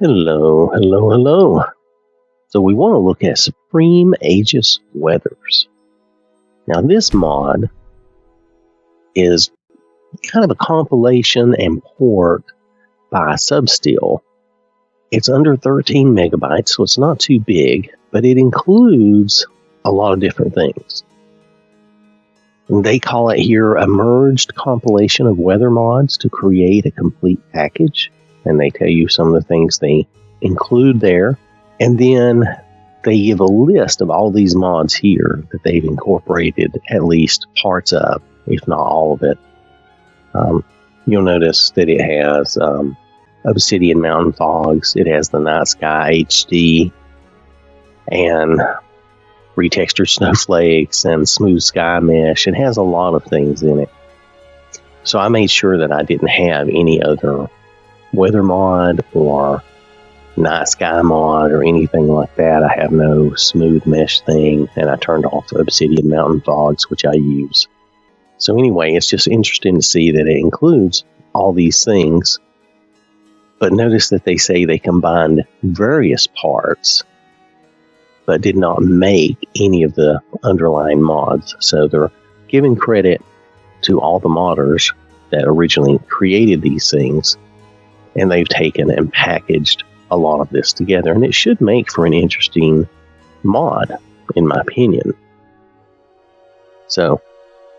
Hello, hello, hello. So we want to look at Supreme Aegis Weathers. Now this mod is kind of a compilation and port by Substeel. It's under 13 megabytes, so it's not too big, but it includes a lot of different things. And they call it here a merged compilation of weather mods to create a complete package. And they tell you some of the things they include there. And then they give a list of all these mods here that they've incorporated at least parts of, if not all of it. You'll notice that it has Obsidian Mountain Fogs. It has the Night Sky HD and retextured snowflakes and smooth sky mesh. It has a lot of things in it. So I made sure that I didn't have any other weather mod or night sky mod or anything like that. I have no smooth mesh thing, and I turned off Obsidian Mountain Fogs, which I use. So anyway, it's just interesting to see that it includes all these things. But notice that they say they combined various parts, but did not make any of the underlying mods. So they're giving credit to all the modders that originally created these things, and they've taken and packaged a lot of this together, and it should make for an interesting mod, in my opinion. So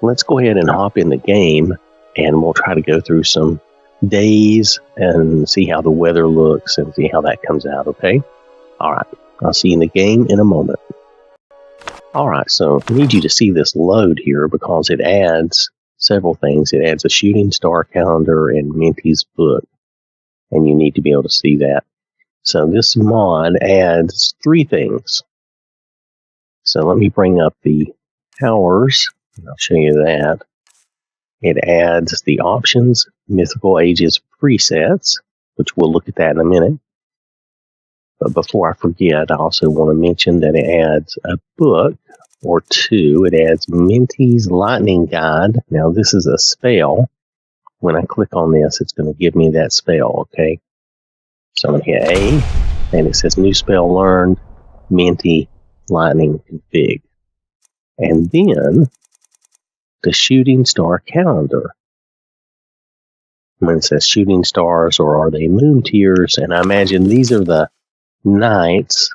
let's go ahead and hop in the game, and we'll try to go through some days and see how the weather looks and see how that comes out, okay? Alright, I'll see you in the game in a moment. Alright, so I need you to see this load here because it adds several things. It adds a shooting star calendar and Minty's book, and you need to be able to see that. So this mod adds 3 things. So let me bring up the powers, and I'll show you that. It adds the options, Mythical Aegis presets, which we'll look at that in a minute. But before I forget, I also want to mention that it adds a book or 2. It adds Minty's Lightning Guide. Now this is a spell. When I click on this, it's going to give me that spell, okay? So I'm going to hit A, and it says New Spell Learned, Minty, Lightning Config. And then the Shooting Star Calendar. When it says Shooting Stars, or are they Moon Tiers? And I imagine these are the nights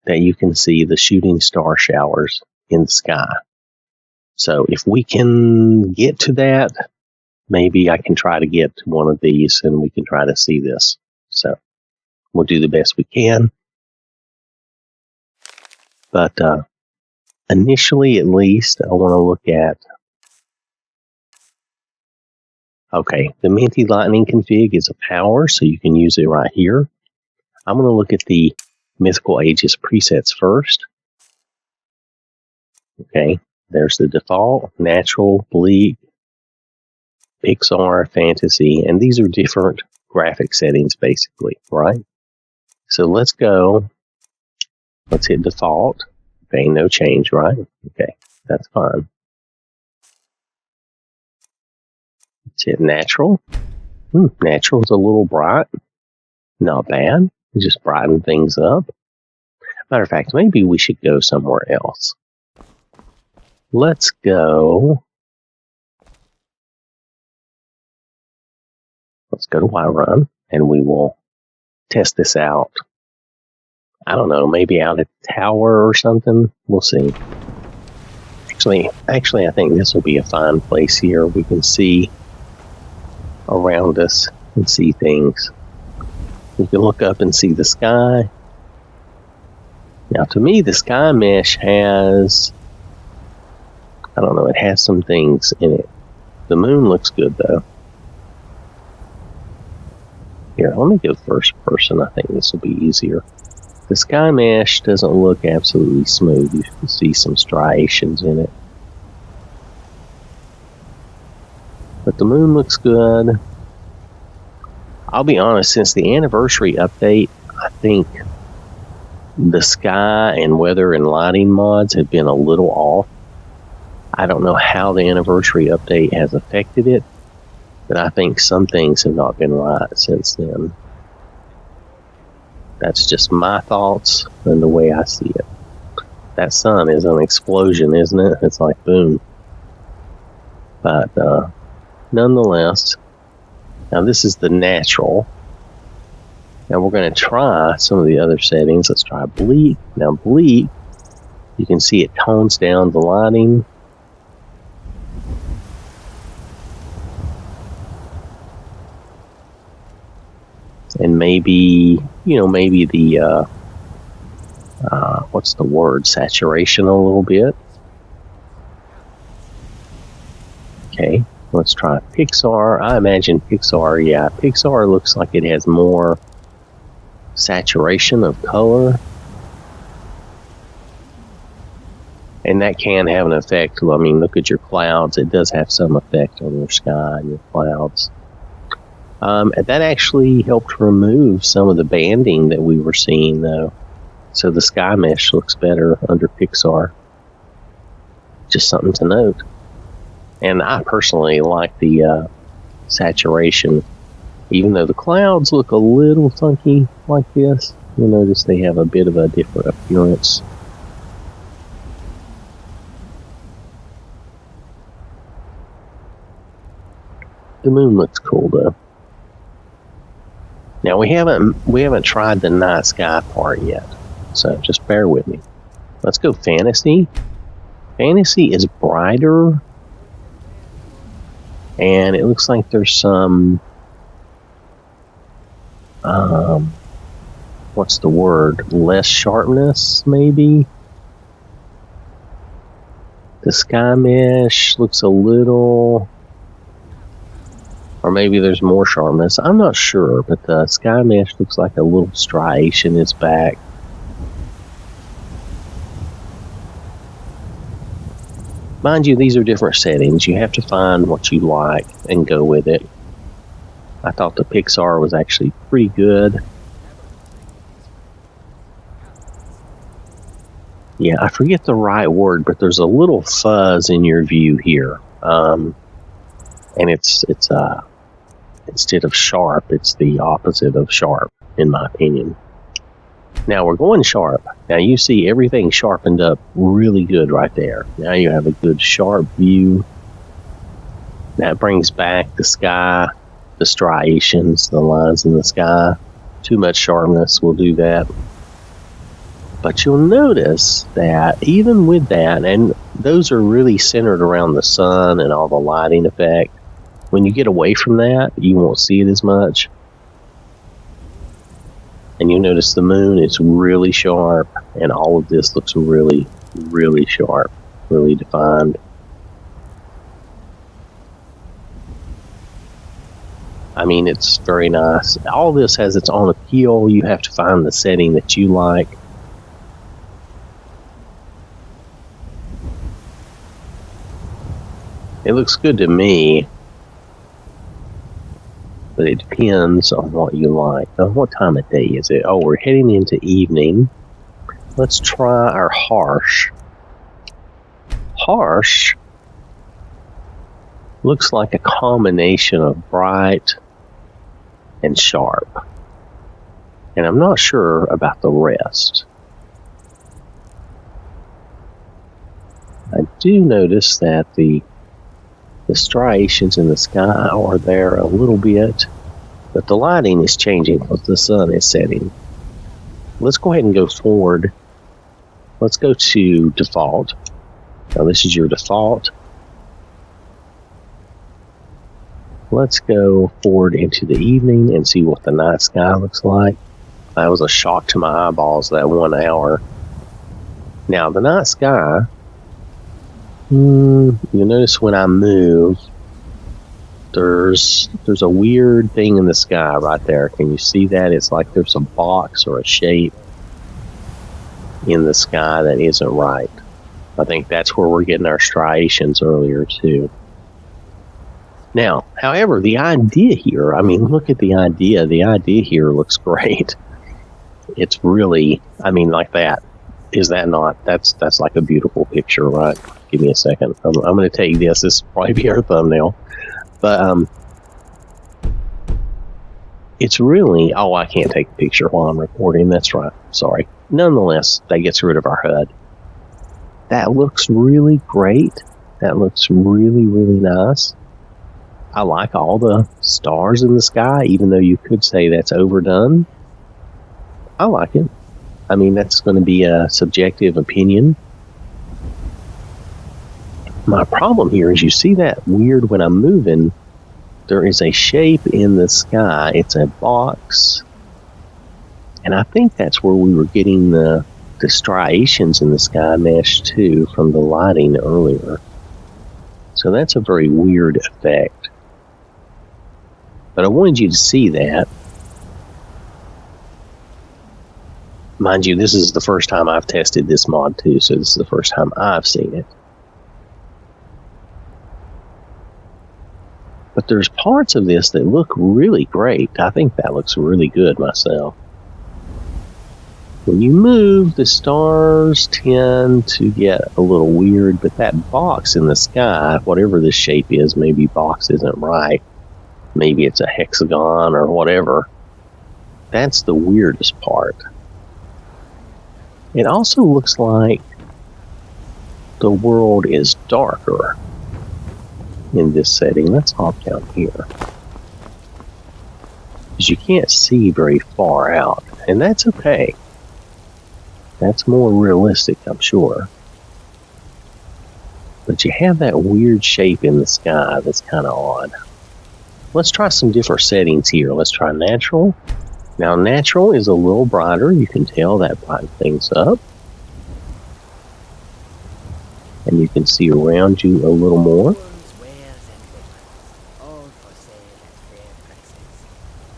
that you can see the shooting star showers in the sky. So if we can get to that, maybe I can try to get to one of these and we can try to see this. So we'll do the best we can. But initially, at least, I want to look at, okay, the Minty Lightning config is a power, so you can use it right here. I'm going to look at the Mythical Aegis presets first. Okay, there's the default, natural, bleak, Pixar, fantasy, and these are different graphic settings basically, right? So let's go, let's hit default. Okay, no change, right? Okay, that's fine. Let's hit natural. Natural is a little bright. Not bad. Just brighten things up. Matter of fact, maybe we should go somewhere else. Let's go to Whiterun, and we will test this out. I don't know, maybe out at the tower or something. We'll see. Actually, I think this will be a fine place here. We can see around us and see things. We can look up and see the sky. Now, to me, the sky mesh has, I don't know, it has some things in it. The moon looks good, though. Here, let me go first person. I think this will be easier. The sky mesh doesn't look absolutely smooth. You can see some striations in it. But the moon looks good. I'll be honest, since the anniversary update, I think the sky and weather and lighting mods have been a little off. I don't know how the anniversary update has affected it, but I think some things have not been right since then. That's just my thoughts and the way I see it. That sun is an explosion, isn't it? It's like boom. But nonetheless, now this is the natural. Now we're going to try some of the other settings. Let's try bleak. Now bleak, you can see it tones down the lighting. And maybe, maybe the, what's the word? Saturation a little bit. Okay, let's try Pixar. I imagine Pixar looks like it has more saturation of color. And that can have an effect. I mean, look at your clouds. It does have some effect on your sky and your clouds. That actually helped remove some of the banding that we were seeing, though. So the sky mesh looks better under Pixar. Just something to note. And I personally like the saturation. Even though the clouds look a little funky like this, you'll notice they have a bit of a different appearance. The moon looks cool, though. Now we haven't tried the night sky part yet, so just bear with me. Let's go fantasy. Fantasy is brighter, and it looks like there's some what's the word? Less sharpness, maybe. The sky mesh looks a little. Or maybe there's more sharpness. I'm not sure, but the sky mesh looks like a little striation is back. Mind you, these are different settings. You have to find what you like and go with it. I thought the Pixar was actually pretty good. Yeah, I forget the right word, but there's a little fuzz in your view here. And it's instead of sharp, it's the opposite of sharp, in my opinion. Now we're going sharp. Now you see everything sharpened up really good right there. Now you have a good sharp view. That brings back the sky, the striations, the lines in the sky. Too much sharpness will do that. But you'll notice that even with that, and those are really centered around the sun and all the lighting effect, when you get away from that, you won't see it as much. And you'll notice the moon is really sharp, and all of this looks really, really sharp, really defined. I mean, it's very nice. All this has its own appeal. You have to find the setting that you like. It looks good to me. But it depends on what you like. Now, what time of day is it? Oh, we're heading into evening. Let's try our harsh. Harsh looks like a combination of bright and sharp. And I'm not sure about the rest. I do notice that the striations in the sky are there a little bit, but the lighting is changing because the sun is setting. Let's go ahead and go forward. Let's go to default. Now this is your default. Let's go forward into the evening and see what the night sky looks like. That was a shock to my eyeballs, that 1 hour. Now the night sky, you'll notice when I move, there's a weird thing in the sky right there. Can you see that? It's like there's a box or a shape in the sky that isn't right. I think that's where we're getting our striations earlier too. Now, however, the idea here, I mean, look at the idea. The idea here looks great. It's really, I mean, like that. Is that not? That's like a beautiful picture, right? Give me a second. I'm going to take this. This will probably be our thumbnail. But It's really, oh, I can't take a picture while I'm recording. That's right. Sorry. Nonetheless, that gets rid of our HUD. That looks really great. That looks really, really nice. I like all the stars in the sky, even though you could say that's overdone. I like it. I mean, that's going to be a subjective opinion. My problem here is you see that weird when I'm moving, there is a shape in the sky. It's a box. And I think that's where we were getting the striations in the sky mesh too from the lighting earlier. So that's a very weird effect. But I wanted you to see that. Mind you, this is the first time I've tested this mod too, so this is the first time I've seen it. But there's parts of this that look really great. I think that looks really good myself. When you move, the stars tend to get a little weird, but that box in the sky, whatever the shape is, maybe box isn't right. Maybe it's a hexagon or whatever. That's the weirdest part. It also looks like the world is darker in this setting. Let's hop down here. Because you can't see very far out, and that's okay. That's more realistic, I'm sure. But you have that weird shape in the sky that's kind of odd. Let's try some different settings here. Let's try natural. Now, natural is a little brighter. You can tell that brightens things up. And you can see around you a little more.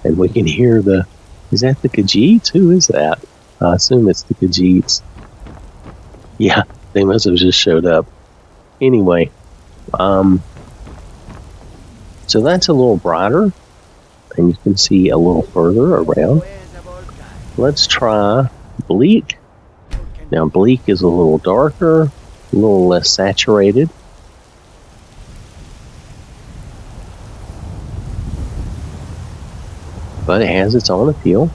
And we can hear the... Is that the Khajiits? Who is that? I assume it's the Khajiits. Yeah, they must have just showed up. Anyway, so that's a little brighter, and you can see a little further around. Let's try bleak. Now, bleak is a little darker, a little less saturated. But it has its own appeal.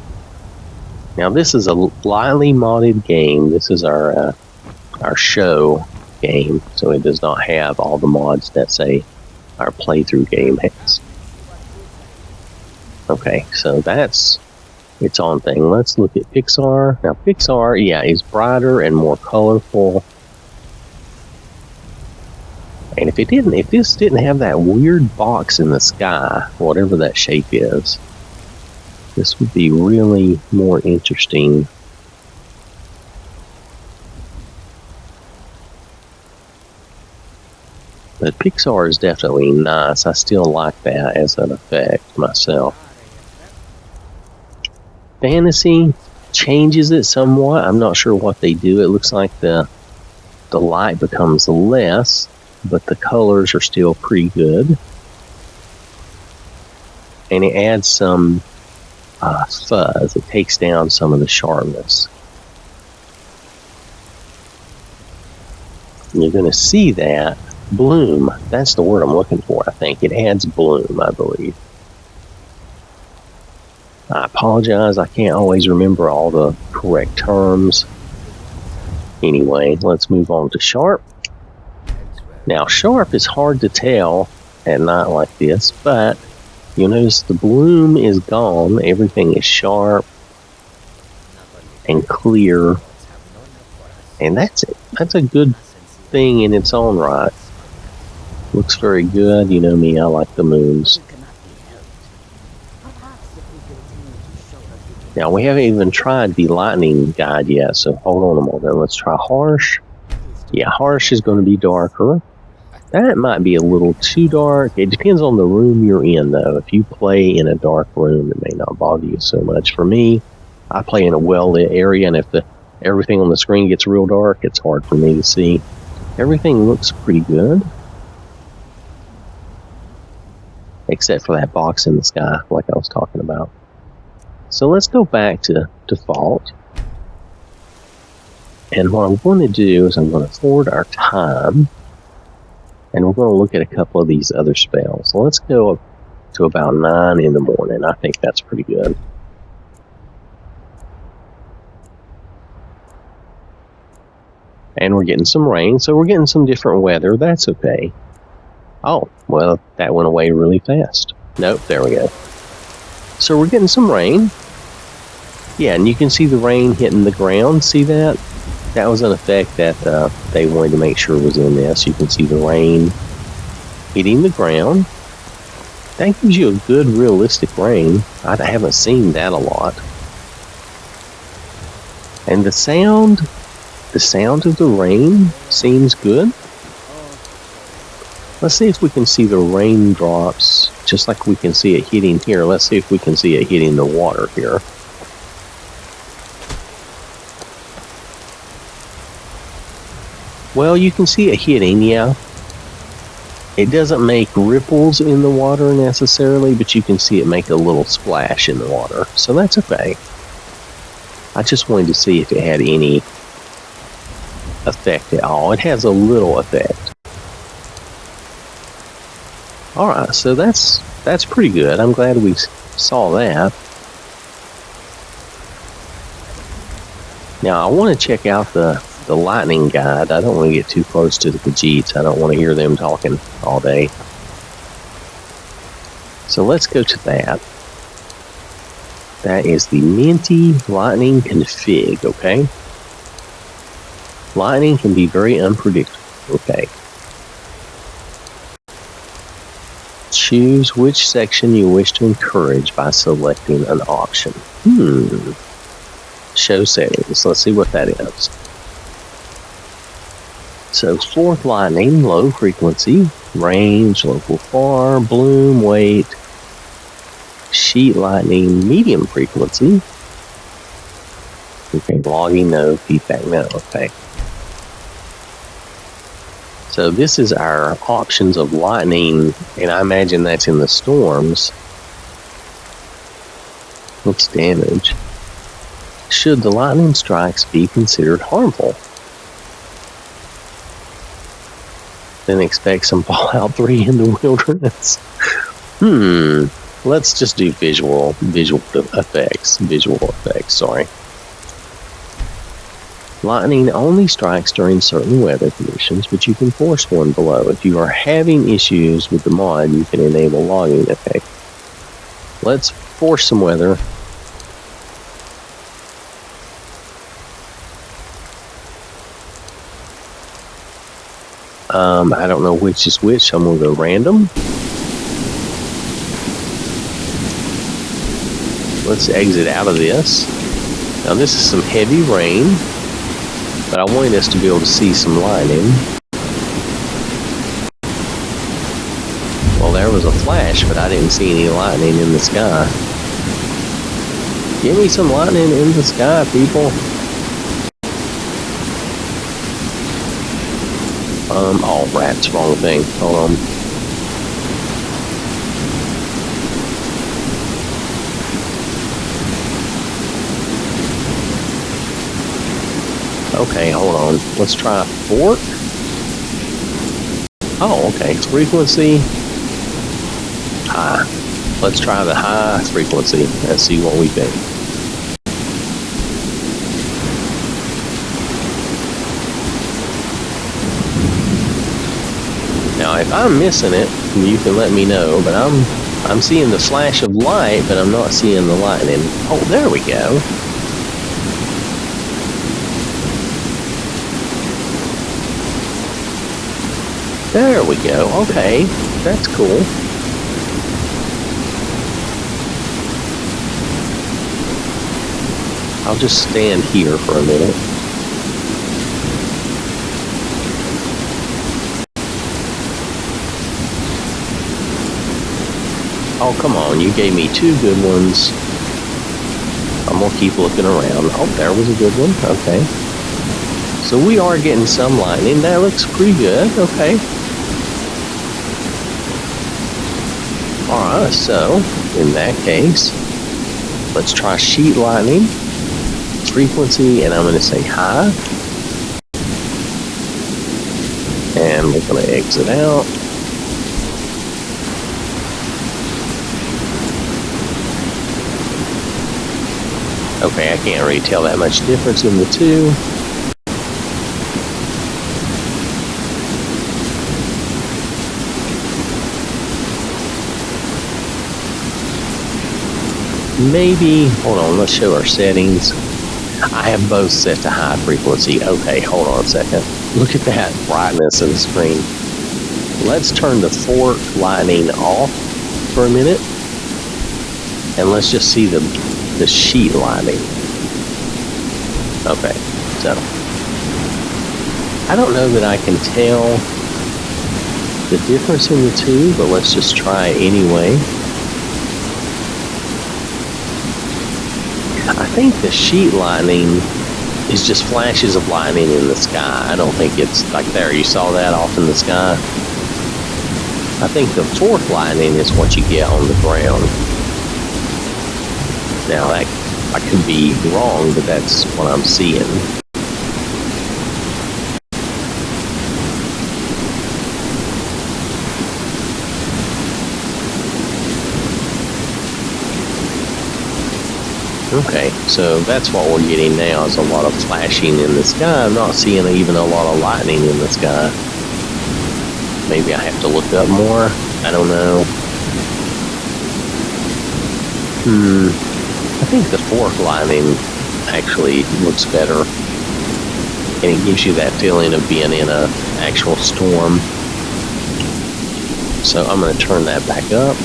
Now, this is a lightly modded game. This is our show game, so it does not have all the mods that, say, our playthrough game has. Okay, so that's its own thing. Let's look at Pixar. Now, Pixar, yeah, is brighter and more colorful. And if this didn't have that weird box in the sky, whatever that shape is, this would be really more interesting. But Pixar is definitely nice. I still like that as an effect myself. Fantasy changes it somewhat. I'm not sure what they do. It looks like the light becomes less, but the colors are still pretty good. And it adds some fuzz. It takes down some of the sharpness. And you're going to see that bloom. That's the word I'm looking for, I think. It adds bloom, I believe. I apologize. I can't always remember all the correct terms. Anyway, let's move on to sharp. Now, sharp is hard to tell at night like this, but you'll notice the bloom is gone. Everything is sharp and clear. And that's it. That's a good thing in its own right. Looks very good. You know me, I like the moons. Now, we haven't even tried the lightning guide yet, so hold on a moment. Let's try harsh. Yeah, harsh is going to be darker. That might be a little too dark. It depends on the room you're in, though. If you play in a dark room, it may not bother you so much. For me, I play in a well-lit area, and if everything on the screen gets real dark, it's hard for me to see. Everything looks pretty good. Except for that box in the sky, like I was talking about. So let's go back to default. And what I'm going to do is I'm going to forward our time. And we're going to look at a couple of these other spells. So let's go to about 9 in the morning. I think that's pretty good. And we're getting some rain, so we're getting some different weather. That's okay. Oh, well, that went away really fast. Nope, there we go. So we're getting some rain. Yeah, and you can see the rain hitting the ground. See that? That was an effect that they wanted to make sure was in this. You can see the rain hitting the ground. That gives you a good, realistic rain. I haven't seen that a lot. And the sound of the rain seems good. Let's see if we can see the raindrops, just like we can see it hitting here. Let's see if we can see it hitting the water here. Well, you can see it hitting, yeah. It doesn't make ripples in the water necessarily, but you can see it make a little splash in the water. So that's okay. I just wanted to see if it had any effect at all. It has a little effect. Alright, so that's pretty good. I'm glad we saw that. Now, I want to check out the lightning guide. I don't want to get too close to the Khajiits. I don't want to hear them talking all day. So let's go to that. That is the Minty Lightning Config, okay? Lightning can be very unpredictable, okay? Choose which section you wish to encourage by selecting an option. Show settings. Let's see what that is. So, fourth lightning, low frequency, range, local far, bloom, weight, sheet lightning, medium frequency. Okay, logging, no, feedback, no, okay. So this is our options of lightning, and I imagine that's in the storms. What's damage? Should the lightning strikes be considered harmful? Then expect some Fallout 3 in the wilderness. Let's just do visual effects, sorry. Lightning only strikes during certain weather conditions, but you can force one below. If you are having issues with the mod, you can enable logging effect. Let's force some weather. I don't know which is which, so I'm going to go random. Let's exit out of this. Now this is some heavy rain, but I wanted us to be able to see some lightning. Well, there was a flash, but I didn't see any lightning in the sky. Give me some lightning in the sky, people. Oh, rats, wrong thing. Hold on. Okay, hold on. Let's try fork. Oh, okay. Frequency. High. Let's try the high frequency and see what we think. Now, if I'm missing it, you can let me know, but I'm seeing the flash of light, but I'm not seeing the lightning. Oh, there we go. There we go. Okay, that's cool. I'll just stand here for a minute. Oh, come on, you gave me two good ones. I'm gonna keep looking around. Oh, there was a good one. Okay. So we are getting some lightning. That looks pretty good. Okay. Alright, so in that case, let's try sheet lightning. Frequency, and I'm going to say high. And we're going to exit out. Okay, I can't really tell that much difference in the two. Maybe, hold on, let's show our settings. I have both set to high frequency. Okay, hold on a second. Look at that brightness of the screen. Let's turn the fork lighting off for a minute. And let's just see the sheet lighting. Okay, so I don't know that I can tell the difference in the two, but let's just try it anyway. I think the sheet lightning is just flashes of lightning in the sky. I don't think it's like there. You saw that off in the sky. I think the fork lightning is what you get on the ground. Now, I could be wrong, but that's what I'm seeing. Okay, so that's what we're getting now is a lot of flashing in the sky. I'm not seeing even a lot of lightning in the sky. Maybe I have to look up more. I don't know. I think the fork lightning actually looks better. And it gives you that feeling of being in an actual storm. So I'm going to turn that back up.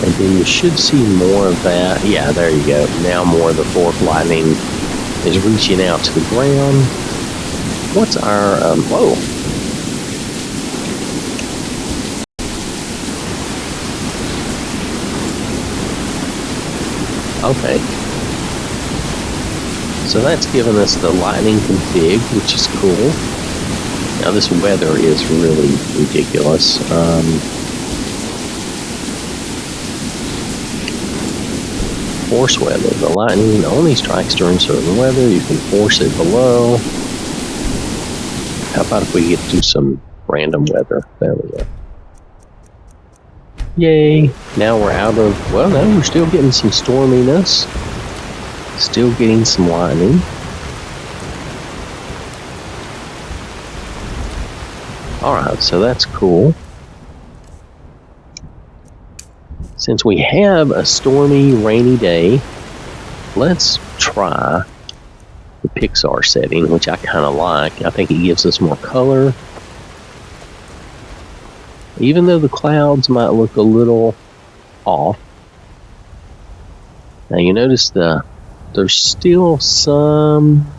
And then you should see more of that. Yeah, there you go. Now more of the fork lightning is reaching out to the ground. What's our, whoa. Okay. So that's giving us the lightning config, which is cool. Now this weather is really ridiculous. Force weather. The lightning only strikes during certain weather. You can force it below. How about if we get to some random weather? There we go. Yay! Now we're out of, well, no, we're still getting some storminess. Still getting some lightning. Alright, so that's cool. Since we have a stormy, rainy day, let's try the Pixar setting, which I kind of like. I think it gives us more color. Even though the clouds might look a little off. Now you notice there's still some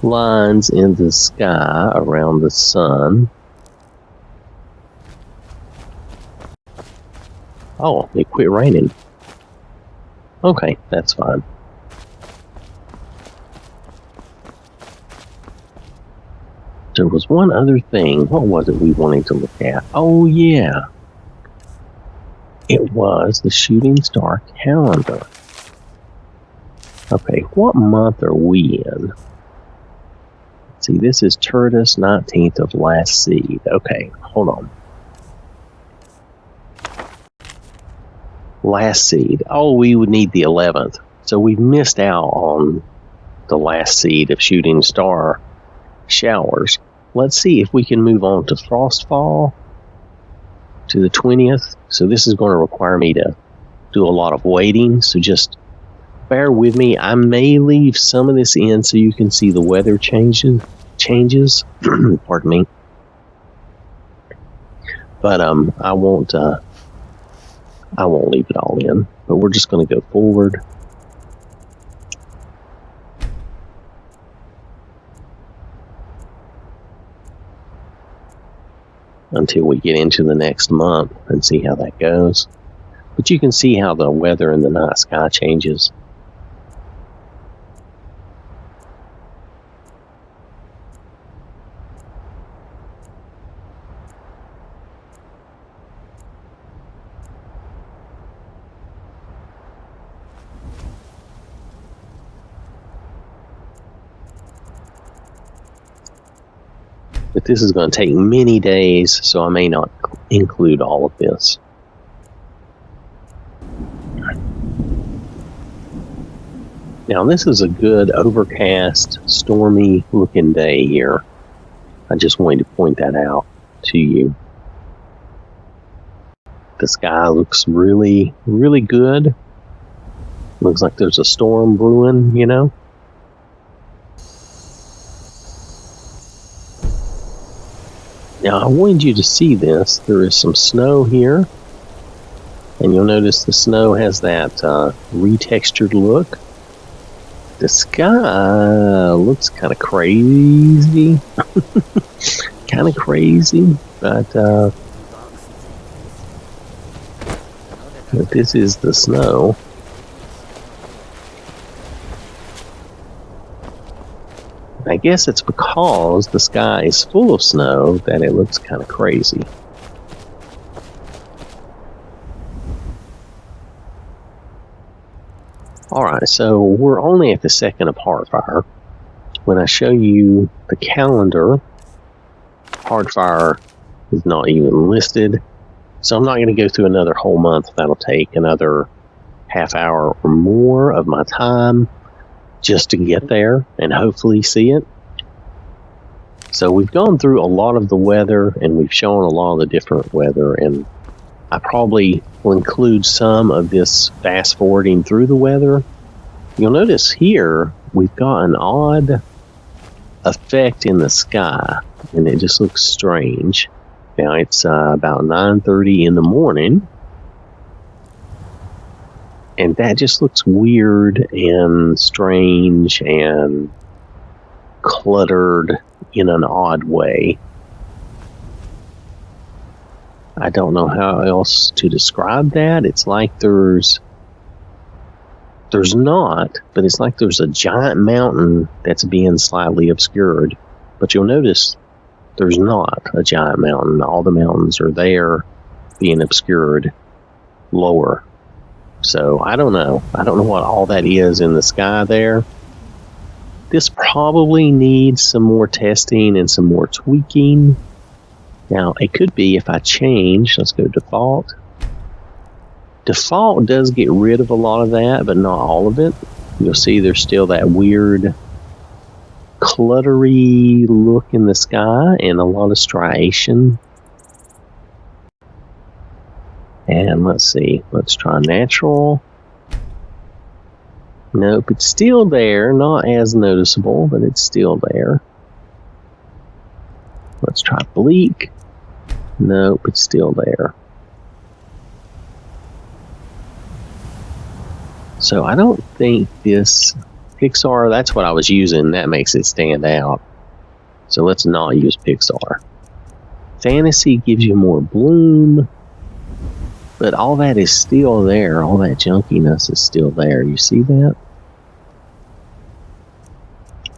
lines in the sky around the sun. Oh, it quit raining. Okay, that's fine. There was one other thing. What was it we wanted to look at? Oh, yeah. It was the shooting star calendar. Okay, what month are we in? Let's see, this is Tertus, 19th of last seed. Okay, hold on. Last seed. Oh, we would need the 11th. So we missed out on the last seed of shooting star showers. Let's see if we can move on to Frostfall to the 20th. So this is going to require me to do a lot of waiting. So just bear with me. I may leave some of this in so you can see the weather changes. Pardon me. But I won't leave it all in. But we're just going to go forward. Until we get into the next month and see how that goes. But you can see how the weather in the night sky changes. The this is going to take many days, so I may not include all of this. Now, this is a good overcast, stormy looking day here. I just wanted to point that out to you. The sky looks really, really good. Looks like there's a storm brewing, you know. Now, I wanted you to see this. There is some snow here. And you'll notice the snow has that retextured look. The sky looks kind of crazy. Kind of crazy. But this is the snow. I guess it's because the sky is full of snow that it looks kind of crazy. Alright, so we're only at the second of Hardfire. When I show you the calendar, Hardfire is not even listed. So I'm not going to go through another whole month. That'll take another half hour or more of my time just to get there and hopefully see it. So we've gone through a lot of the weather and we've shown a lot of the different weather, and I probably will include some of this fast forwarding through the weather. You'll notice here we've got an odd effect in the sky and it just looks strange. Now it's about 9:30 in the morning. And that just looks weird and strange and cluttered in an odd way. I don't know how else to describe that. It's like there's not, but it's like there's a giant mountain that's being slightly obscured. But you'll notice there's not a giant mountain. All the mountains are there being obscured lower. So I don't know. I don't know what all that is in the sky there. This probably needs some more testing and some more tweaking. Now, it could be if I change, let's go default. Default does get rid of a lot of that, but not all of it. You'll see there's still that weird cluttery look in the sky and a lot of striation. And let's see, let's try natural. Nope, it's still there, not as noticeable, but it's still there. Let's try bleak. Nope, it's still there. So I don't think this Pixar, that's what I was using, that makes it stand out. So let's not use Pixar. Fantasy gives you more bloom. But all that is still there. All that junkiness is still there. You see that?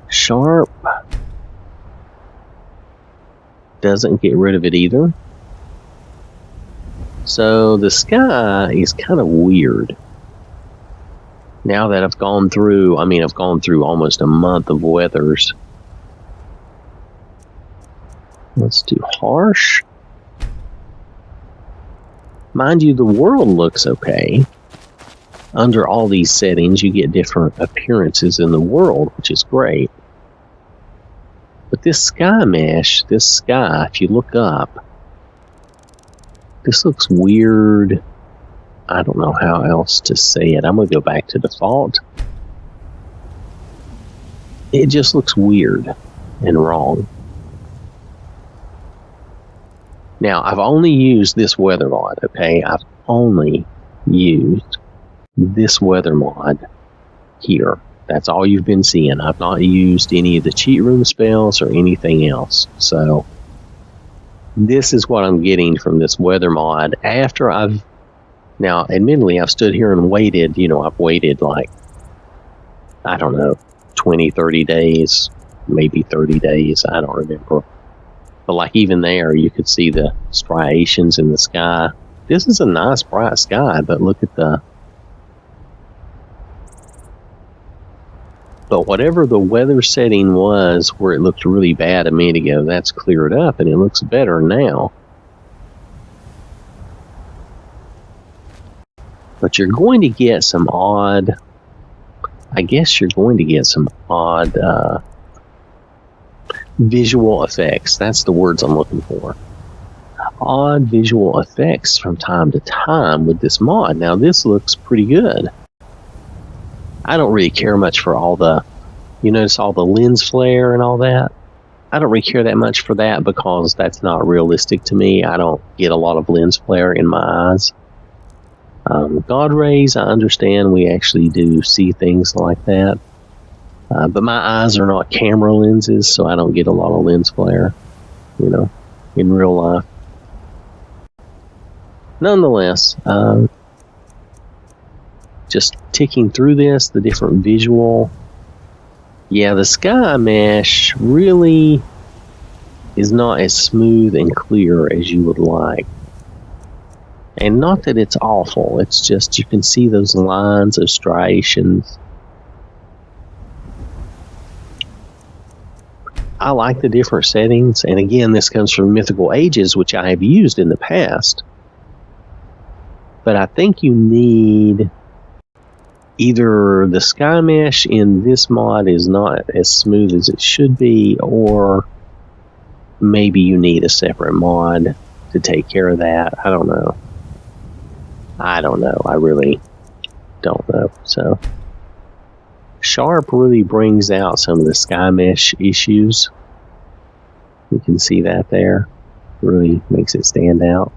Sharp doesn't get rid of it either. So the sky is kind of weird. Now that I've gone through almost a month of weathers. Let's do harsh. Mind you, the world looks okay. Under all these settings, you get different appearances in the world, which is great. But this sky mesh, this sky, if you look up, this looks weird. I don't know how else to say it. I'm going to go back to default. It just looks weird and wrong. Now, I've only used this weather mod, okay? I've only used this weather mod here. That's all you've been seeing. I've not used any of the cheat room spells or anything else. So, this is what I'm getting from this weather mod after now, admittedly, I've stood here and waited. I've waited like, I don't know, 20, 30 days, maybe 30 days. I don't remember. But like even there, you could see the striations in the sky. This is a nice bright sky, but look at But whatever the weather setting was where it looked really bad a minute ago, that's cleared up and it looks better now. But you're going to get some odd, visual effects. That's the words I'm looking for. Odd visual effects from time to time with this mod. Now this looks pretty good. I don't really care much for all the, you notice all the lens flare and all that? I don't really care that much for that because that's not realistic to me. I don't get a lot of lens flare in my eyes. God rays, I understand we actually do see things like that. But my eyes are not camera lenses, so I don't get a lot of lens flare, in real life. Nonetheless, just ticking through this, the different visual. Yeah, the sky mesh really is not as smooth and clear as you would like. And not that it's awful, it's just you can see those lines, those striations. I like the different settings, and again, this comes from Mythical Aegis, which I have used in the past. But I think you need either the sky mesh in this mod is not as smooth as it should be, or maybe you need a separate mod to take care of that. I don't know. I really don't know. So Sharp really brings out some of the sky mesh issues. You can see that there. Really makes it stand out.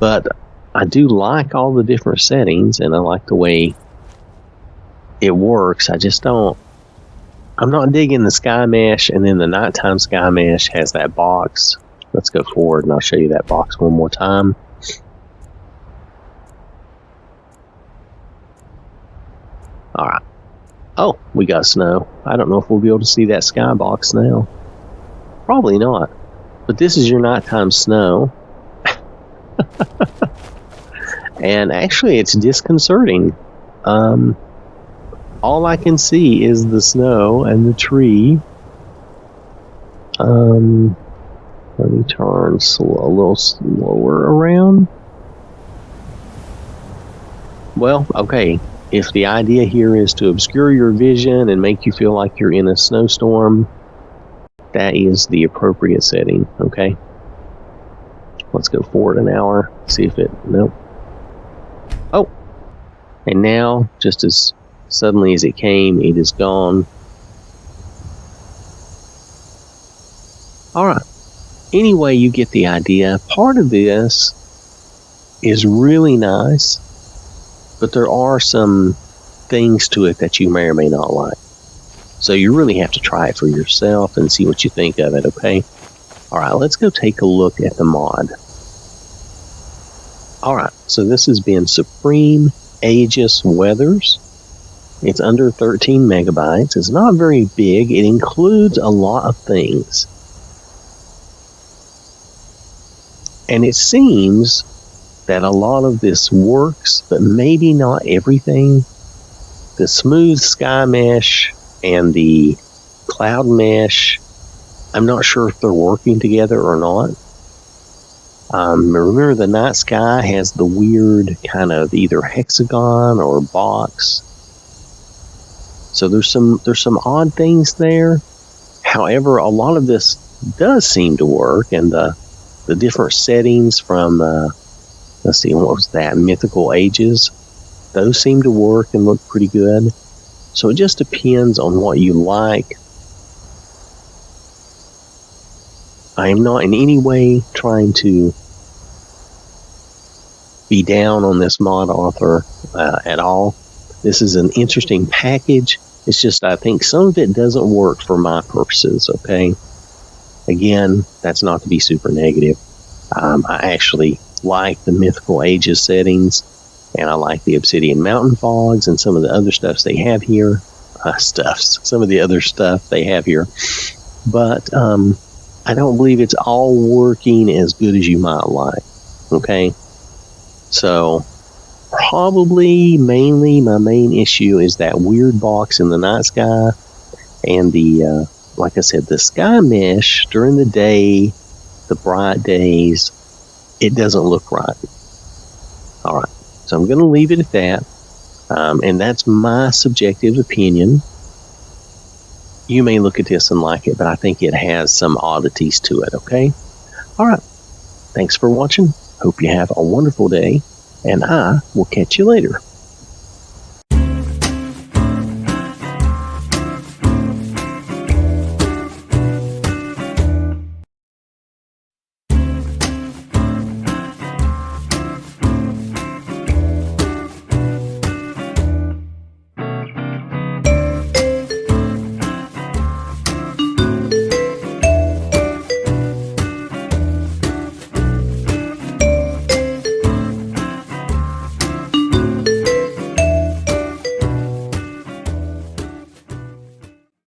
But I do like all the different settings, and I like the way it works. I'm not digging the sky mesh, and then the nighttime sky mesh has that box. Let's go forward, and I'll show you that box one more time. All right. Oh, we got snow. I don't know if we'll be able to see that sky box now. Probably not. But this is your nighttime snow. And actually, it's disconcerting. All I can see is the snow and the tree. Let me turn a little slower around. Well, okay. If the idea here is to obscure your vision and make you feel like you're in a snowstorm, that is the appropriate setting, okay? Let's go forward an hour, see if nope. Oh, and now, just as suddenly as it came, it is gone. All right. Anyway, you get the idea. Part of this is really nice, but there are some things to it that you may or may not like. So you really have to try it for yourself and see what you think of it, okay? All right, let's go take a look at the mod. All right, so this has been Supreme Aegis Weathers. It's under 13 megabytes. It's not very big. It includes a lot of things. And it seems that a lot of this works, but maybe not everything. The smooth sky mesh and the cloud mesh, I'm not sure if they're working together or not. Remember, the night sky has the weird kind of either hexagon or box. So there's some odd things there. However, a lot of this does seem to work, and the different settings from let's see, what was that? Mythical Aegis. Those seem to work and look pretty good. So it just depends on what you like. I am not in any way trying to be down on this mod author at all. This is an interesting package. It's just I think some of it doesn't work for my purposes, okay? Again, that's not to be super negative. I actually like the Mythical Aegis settings, and I like the Obsidian Mountain Fogs and some of the other stuffs they have here. Some of the other stuff they have here. But I don't believe it's all working as good as you might like. Okay? So probably mainly my main issue is that weird box in the night sky and the, like I said, the sky mesh during the day, the bright days, it doesn't look right. All right, so I'm going to leave it at that. And that's my subjective opinion. You may look at this and like it, but I think it has some oddities to it, okay? All right, thanks for watching. Hope you have a wonderful day, and I will catch you later.